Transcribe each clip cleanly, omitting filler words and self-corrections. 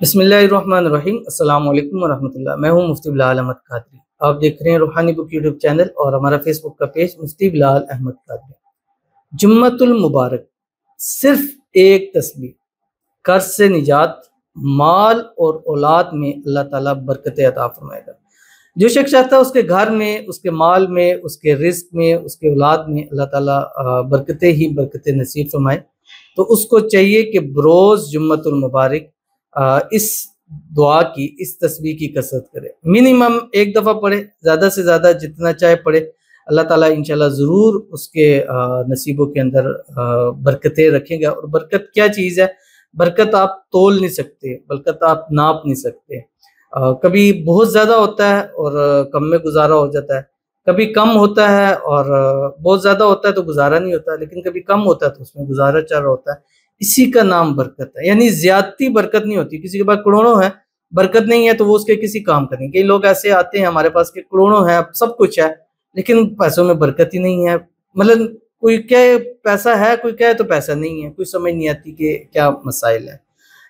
बिस्मिल्लाहिर्रहमानिर्रहीम। अस्सलाम वालेकुम वरहमतुल्लाह। मैं हूं मुफ्ती बिलाल अहमद कादरी। आप देख रहे हैं रूहानी बुक यूट्यूब चैनल और हमारा फेसबुक का पेज मुफ्ती बिलाल अहमद कादरी। जुम्मतुल मुबारक, सिर्फ एक तस्बीह, कर्ज से निजात, माल और औलाद में अल्लाह ताला बरकतें अता फरमाएगा। जो शख्स चाहता है उसके घर में, उसके माल में, उसके रिस्क में, उसके औलाद में अल्लाह ताला बरकतें ही बरकतें नसीब फरमाए, तो उसको चाहिए कि बरोज़ जुम्मतुल मुबारक इस दुआ की, इस तस्बीह की कसरत करे। मिनिमम एक दफ़ा पढ़े, ज़्यादा से ज़्यादा जितना चाहे पढ़े। अल्लाह ताला इंशाल्लाह ज़रूर उसके नसीबों के अंदर बरकतें रखेगा। और बरकत क्या चीज़ है? बरकत आप तोल नहीं सकते, बरकत आप नाप नहीं सकते। कभी बहुत ज़्यादा होता है और कम में गुजारा हो जाता है, कभी कम होता है और बहुत ज़्यादा होता है तो गुजारा नहीं होता, लेकिन कभी कम होता है तो उसमें गुजारा चल रहा होता है। इसी का नाम बरकत है। यानी ज्यादती बरकत नहीं होती। किसी के पास करोड़ों है, बरकत नहीं है तो वो उसके किसी काम का नहीं। कई लोग ऐसे आते हैं हमारे पास के करोड़ों है, सब कुछ है, लेकिन पैसों में बरकत ही नहीं है। मतलब कोई कहे पैसा है, कोई कहे तो पैसा नहीं है, कोई समझ नहीं आती कि क्या मसाइल है।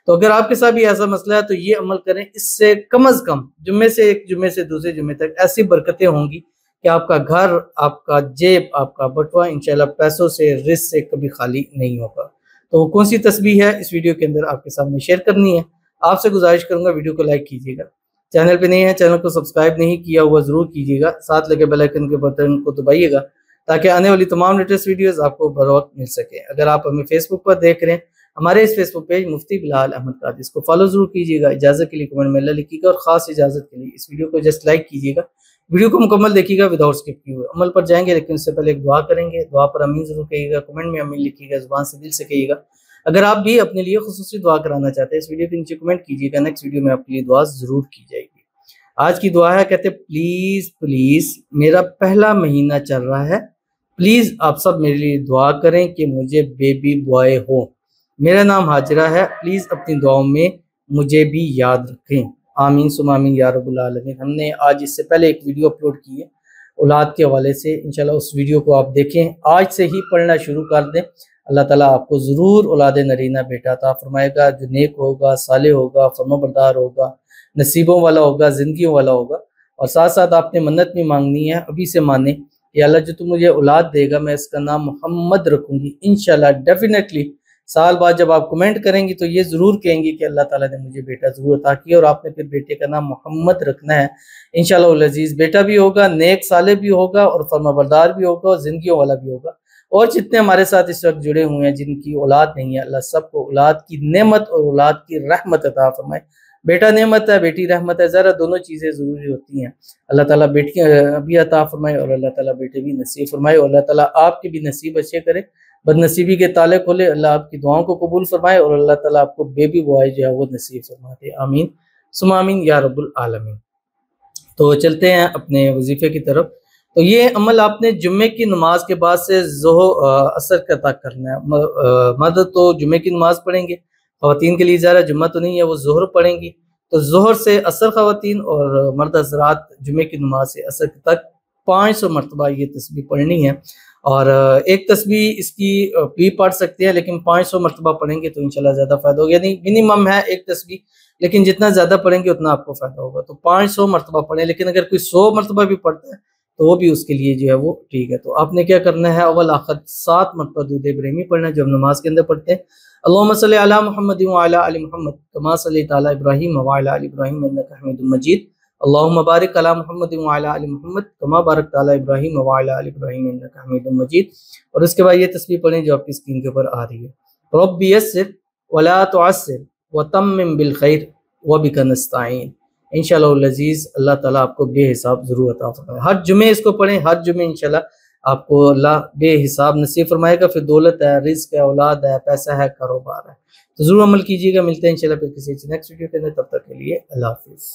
तो अगर आपके साथ भी ऐसा मसला है तो ये अमल करें। इससे कम अज कम जुम्मे से एक जुम्मे से दूसरे जुम्मे तक ऐसी बरकतें होंगी कि आपका घर, आपका जेब, आपका बटुआ इंशाल्लाह पैसों से, रिस्क से कभी खाली नहीं होगा। तो कौन सी तस्बीह है इस वीडियो के अंदर आपके सामने शेयर करनी है। आपसे गुजारिश करूंगा वीडियो को लाइक कीजिएगा, चैनल पे नहीं है चैनल को सब्सक्राइब नहीं किया हुआ जरूर कीजिएगा, साथ लगे बेल आइकन के बटन को दबाइएगा ताकि आने वाली तमाम लेटेस्ट वीडियोस आपको बर वक्त मिल सके। अगर आप हमें फेसबुक पर देख रहे हैं, हमारे इस फेसबुक पेज मुफ्ती बिलाल अहमद कादरी, इसको फॉलो जरूर कीजिएगा। इजाजत के लिए कमेंट में अल्लाह लिखिएगा और खास इजाजत के लिए इस वीडियो को जस्ट लाइक कीजिएगा। वीडियो को मुकम्मल देखिएगा विदाउट स्किप किए हुए। अमल पर जाएंगे लेकिन उससे पहले एक दुआ करेंगे। दुआ पर अमीन जरूर कहिएगा, कमेंट में अमीन लिखिएगा, जुबान से दिल से कहिएगा। अगर आप भी अपने लिए खुसूसी दुआ कराना चाहते हैं, इस वीडियो के नीचे कमेंट कीजिएगा, नेक्स्ट वीडियो में आपके लिए दुआ जरूर की जाएगी। आज की दुआ है, कहते प्लीज प्लीज मेरा पहला महीना चल रहा है, प्लीज आप सब मेरे लिए दुआ करें कि मुझे बेबी बॉय हो। मेरा नाम हाजरा है, प्लीज अपनी दुआओं में मुझे भी याद रखें। आमीन सुमा आमीन या रब्बुल आलमीन। हमने आज इससे पहले एक वीडियो अपलोड की है औलाद के हवाले से, इंशाल्लाह उस वीडियो को आप देखें। आज से ही पढ़ना शुरू कर दें, अल्लाह ताला आपको ज़रूर औलाद नरीना बेटा अता फरमाएगा, जो नेक होगा, साले होगा, फर्माबरदार होगा, नसीबों वाला होगा, ज़िंदगियों वाला होगा। और साथ साथ आपने मन्नत भी मांगनी है, अभी से माने या अल्लाह जो तू मुझे औलाद देगा मैं इसका नाम मोहम्मद रखूँगी इंशाल्लाह। डेफिनेटली साल बाद जब आप कमेंट करेंगी तो ये ज़रूर कहेंगी कि अल्लाह ताला ने मुझे बेटा ज़रूर अता किया और आपने फिर बेटे का नाम मोहम्मद रखना है इंशाल्लाह अज़ीज़। बेटा भी होगा, नेक साले भी होगा और फर्माबरदार भी होगा और ज़िंदगियों वाला भी होगा। और जितने हमारे साथ इस वक्त जुड़े हुए हैं जिनकी औलाद नहीं है, अल्लाह सबको औलाद की नेमत और औलाद की रहमत अता फरमाए। बेटा नेमत है, बेटी रहमत है, ज़रा दोनों चीज़ें ज़रूरी होती हैं। अल्लाह ताला बेटियाँ भी अता फरमाए और अल्लाह ताला बेटे भी नसीब फरमाए और अल्लाह ताला आपके भी नसीब अच्छे करे, बदनसीबी के ताले खोले। अल्लाह आपकी दुआओं को कबूल फरमाए और अल्लाह ताला आपको बेबी बॉय जो है वो नसीब फरमाते। आमीन सुमा आमीन या रब्बुल आलमीन। तो चलते हैं अपने वजीफे की तरफ। तो ये अमल आपने जुम्मे की नमाज के बाद से असर तक करना है। मर्द तो जुम्मे की नमाज पढ़ेंगे, खवातीन के लिए ज़रा जुम्मा तो नहीं है, वो जोहर पढ़ेंगी। तो जोहर से असर खवातीन और मर्द हजरात जुम्मे की नमाज से असर तक 500 मरतबा ये तस्बीह पढ़नी है। और एक तस्बीह इसकी भी पढ़ सकते हैं, लेकिन 500 मरतबा पढ़ेंगे तो इंशाल्लाह ज़्यादा फ़ायदा होगा। यानी मिनिमम है एक तस्बीह, लेकिन जितना ज़्यादा पढ़ेंगे उतना आपको फ़ायदा होगा। तो 500 मरतबा पढ़ें, लेकिन अगर कोई 100 मरतबा भी पढ़ता है तो वो भी उसके लिए जो है वो ठीक है। तो आपने क्या करना है, अव्वल आखिर 7 मरतबा दूध इब्राहिमी पढ़ना है जो हम नमाज के अंदर पढ़ते हैं। अल्लाहुम्मा सल्लि अला मुहम्मद व अला आलि मुहम्मद कमा सल्लैता अला इब्राहीम व अला आलि इब्राहीम इन्नका हमीदुम मजीद। अल्लाहुम्मा बारिक अला मुहम्मद व अला आलि मुहम्मद कमा बारकता अला इब्राहीम व अला आलि इब्राहीम इन्नका हमीदुम मजीद। और उसके बाद ये तस्बीह पढ़ें जो आपकी स्क्रीन के ऊपर आ रही है। रब्बी यस्सिर वला तुअस्सिर व तम्मिम बिल खैर व बिका नस्तईन। इंशाअल्लाह अज़ीज़ अल्लाह ताला आपको बेहिसाब ज़रूर अता फरमाए। हर जुमे इसको पढ़ें, हर जुमे इंशाअल्लाह आपको अल्लाह बेहिसाब नसीब फरमाएगा। फिर दौलत है, रिज़्क है, औलाद है, पैसा है, कारोबार है। तो ज़रूर अमल कीजिएगा। मिलते हैं इंशाअल्लाह फिर किसी नेक्स्ट वीडियो के अंदर, तब तक के लिए अल्लाह हाफ़िज़।